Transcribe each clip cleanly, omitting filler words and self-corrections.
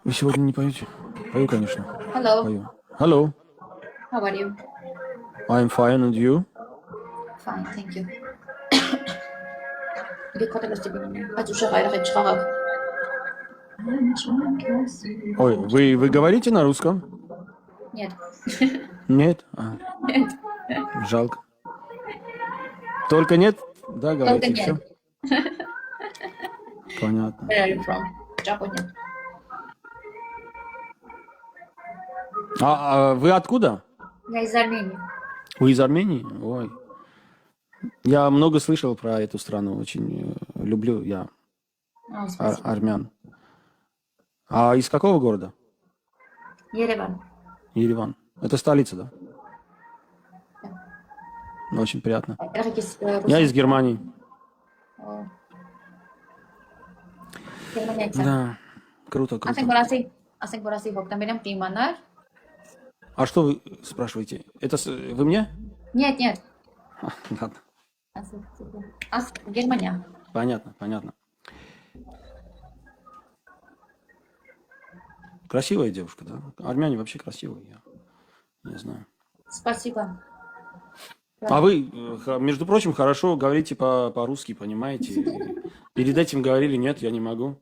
Вы сегодня не поете? Пою, конечно. Hello, Пою. Hello, how are you? I'm fine, and you? Fine, thank you. Рекорд тебе. Ачуша гайрах чхагав. Ой, вы говорите на русском? Нет. Нет? Нет. Жалко. Только нет? Да, Только говорите, нет. все? Понятно. Where are you from? Japan. А вы откуда? Я из Армении. Вы из Армении? Ой. Я много слышал про эту страну. Очень люблю я О, спасибо. армян. А из какого города? Ереван. Ереван. Это столица, да? Очень приятно. Я из Германии. Германия. Да, круто, круто. Ասենք որ ասի հոկտեմբերյան կիմանար։ А что вы спрашиваете? Это вы мне? Нет, нет. Ладно. Германия. Понятно, понятно. Красивая девушка, да? Армяне вообще красивые, я не знаю. Спасибо. А вы, между прочим, хорошо говорите по-русски, понимаете? Перед этим говорили, нет, я не могу.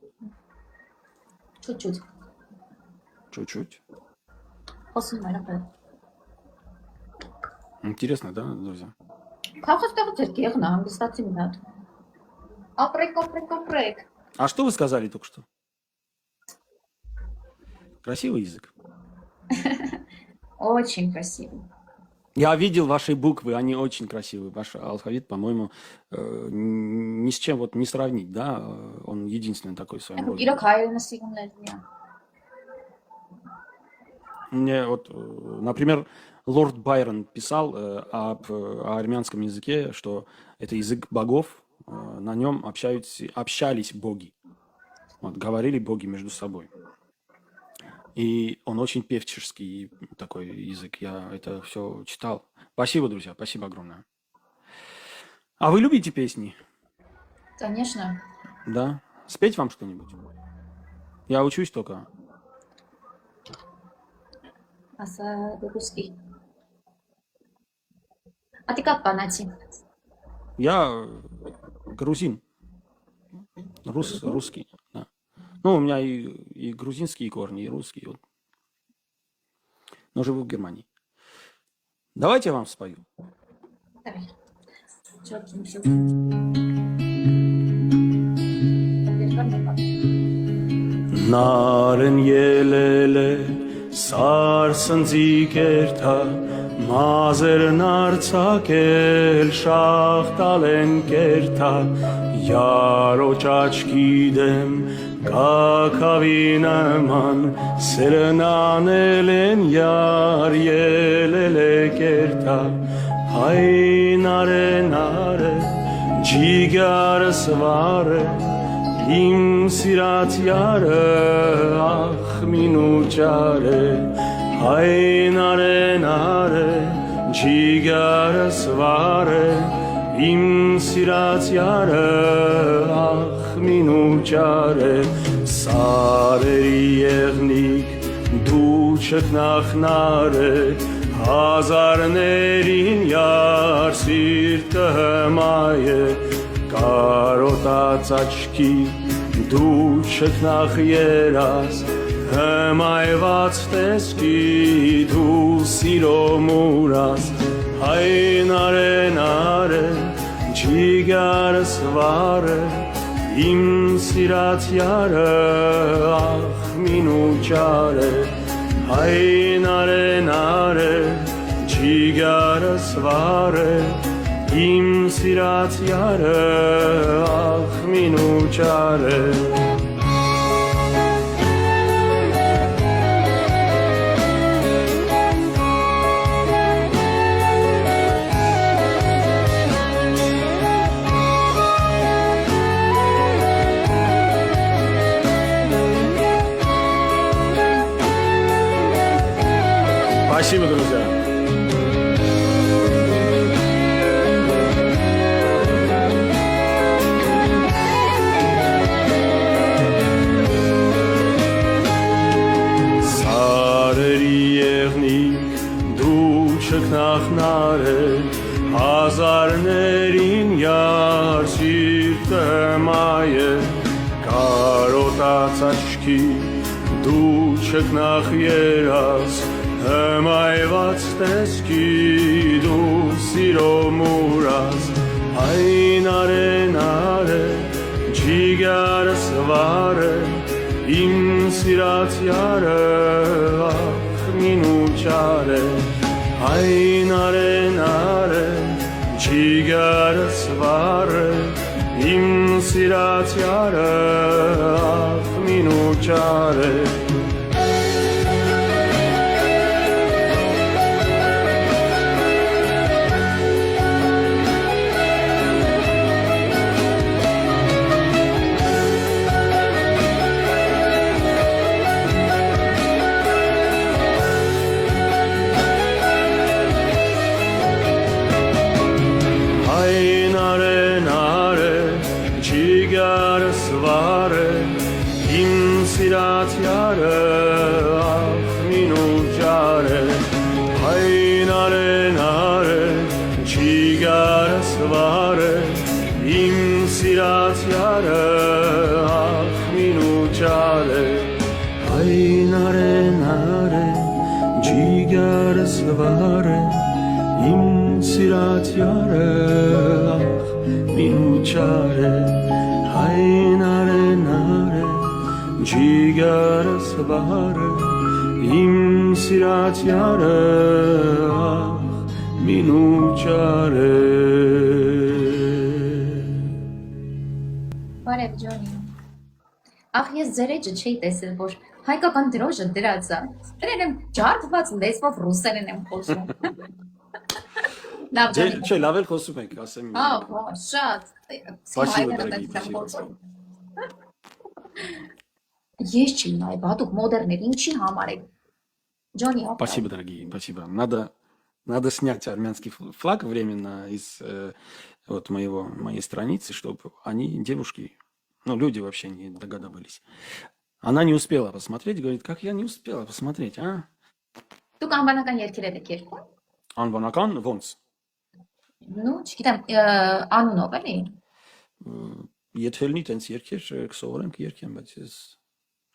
Чуть-чуть. Чуть-чуть. Խոսում եմ այլ։ Интересно, да, друзья? Քաղաքստեղը ձեր գեղն է, հանգստացի մի հատ։ Ապրեք։ А что вы сказали только что? Красивый язык. Очень красиво. Я видел ваши буквы, они очень красивые. Ваш алфавит, по-моему, ни с чем вот не сравнить, да? Он единственный такой в своем роде. Իրոք հայերենը սիրուն լեզվի է։ Мне вот, например, лорд Байрон писал о армянском языке, что это язык богов, на нем общались боги. Вот, говорили боги между собой. И он очень певческий такой язык. Я это все читал. Спасибо, друзья, спасибо огромное. А вы любите песни? Конечно. Да? Спеть вам что-нибудь? Я учусь только. Ասա դեպուսկի։ Ատիկա պանացի։ Я грузин. Русский, да. Ну, у меня и грузинские корни, и русские. Вот. Но живу в Германии. Давайте я вам спою. Давай. Նարն ելել է սարսնձի կերթա մազերն արցակել շախտալ են կերթա յարոճ աչքի դեմ կակավի նման սերն անել են յար ելել է կերթա հայնարե նարե ջիգարս վարե Իմ սիրած յարը ախ մինուճար է հայնարեն արը ջիգարս վար է իմ սիրած յարը ախ մինուճար է սարերի եղնիկ դու չքնախնար է հազարներին յար սիրտը հմայ է կարոտած աչքի դու չքնախ երաս հմայված տեսքի դու սիրո մուրաս հայնարեն արե ջիգարս վարը իմ սիրած յարը ախ մինուճար է հայնարեն արե ջիգարս վարը Իմ սիրած յարը ախ մինուճար է Спасибо, друзья. նախնարե հազարներին յար սիրտը մայե կարոտած աչքի դու չկնախ երաս հմայված տեսքի դու սիրո մուրաս այն արե ջիգարս վարը իմ սիրած յարը ախ մինուճարը այն արե ջիգարս վարը իմ սիրած յարը ախ մինուճարը Սիրած յարը ախ մինուճարը այն արե ջիգարս վարը իմ սիրած յարը ախ մինուճարը այն արե ջիգարս վարը իմ սիրած յարը ախ մինուճարը այն արե ջիգարս վարը իմ սիրած յարը ախ մինուճարը Բարև Ջոնի։ Ախ ես ձեր էջը չէի տեսել, որ հայկական դրոշը դրած է։ Դրել եմ ջարդված լեզվով ռուսերեն եմ խոսում։ Լավ Ջոնի։ Չէ, լավ էլ խոսում եք, ասեմ։ Շատ։ Спасибо, дорогие, спасибо. Ես չի նայ, բադուկ մոդեռներ, ինչի համար եք։ Ջոնի, Спасибо, дорогие, спасибо. Надо снять армянский флаг временно из вот моей страницы, чтобы они, девушки, ну, люди вообще не догадывались. Она не успела посмотреть, говорит, как я не успела посмотреть, а? Դուք անվանական երկեր եք երկում։ Անվանական ոնց։ Ну, չգիտեմ, անունով էլի։ Եթե լինի տենց երկեր կսովորենք երկեմ, բայց ես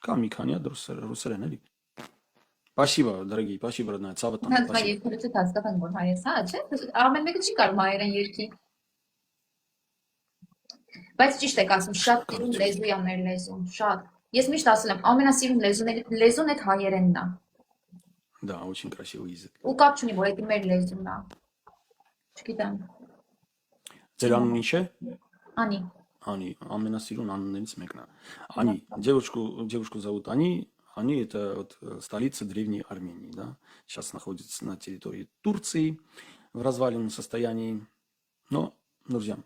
կա մի քանի հատ ռուսերեն էլի։ Спасибо, дорогие, спасибо, родная, ցավը տան։ Նա երկրից հասկացան, որ հայ է, հա, չէ՞։ Ամեն մեկը չի կարող հայերեն երկի։ Բայց ճիշտ եք ասում, շատ սիրուն լեզու է մեր լեզուն, շատ։ Ես միշտ ասել եմ, ամենասիրուն լեզուն այդ հայերենն է։ Да, очень красивый язык. Ու կապ չունի, որ դա մեր лեզուն է։ Չգիտեմ։ Ձեր անունը ինչ է։ Անի։ Անի, ամենասիրուն անուններից մեկն է։ Անի, девушку зовут Ани. Ани это вот столица древней Армении, да. Сейчас находится на территории Турции в разваленном состоянии. Но, друзья,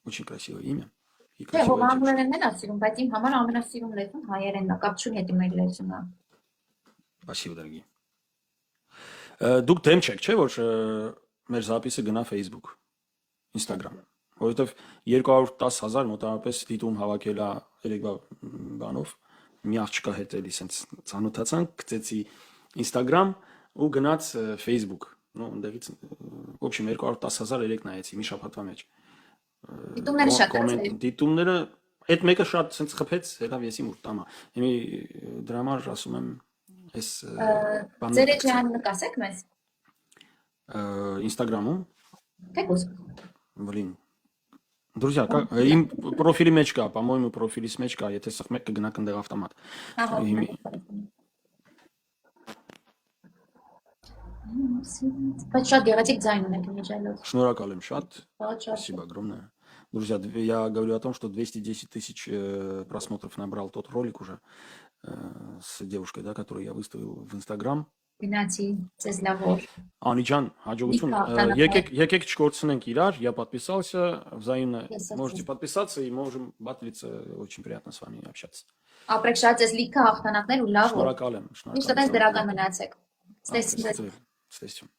очень красивое имя и Չէ, красивая девушка. հողանգլերենն էլ ասիրում, բայց իմ համար ամենասիրուն լեզուն հայերենն է, կապ չունի դա մեր լեզունը։ Спасибо, дорогие. Դուք դեմ չեք, չէ՞ որ մեր զապիսը գնա Facebook, Instagram, որովհետև 210,000 մոտավորապես դիտում հավաքել է երեկվա բանով, մի աղջկա հետ էլի սենց ցանոթացանք, գծեցի Instagram ու գնաց Facebook, ну, ընդդեղից в общем 210,000 երեք նայեցի մի շաբաթվա մեջ։ Դիտումները շատ են։ Դիտումները այդ մեկը շատ սենց խփեց, ելավ եսի մուտ տամա։ Հիմի դրա համար ասում եմ այս Ձեր էջի անունը կասեք մեզ։ Instagram-ում Թեկուզ։ Блин. Друзья, им профили мечка, по-моему, профили с мечка, եթե սխմեք կգնաք ընդեղ ավտոմատ։ Ահա։ Բայց շատ գեղեցիկ ձայն ունեք միջալով։ Шнуракал им шат. Շատ։ Спасибо огромное. Друзья, я говорю о том, что 210 тысяч просмотров набрал тот ролик уже с девушкой, да, которую я выставил в Инстаграм. Գնացի, ձեզ լավ օր։ Аничан, հաջողություն։ Եկեք չկորցնենք իրար, я подписался, взаимно можете подписаться и можем батлиться, очень приятно с вами общаться. Ապրեք շատ ձեզ լիքը հաղթանակներ ու լավ օր։ Շնորհակալ եմ, Միշտ այդպես դրական մնացեք։ Ստեսին։ Ստեսություն։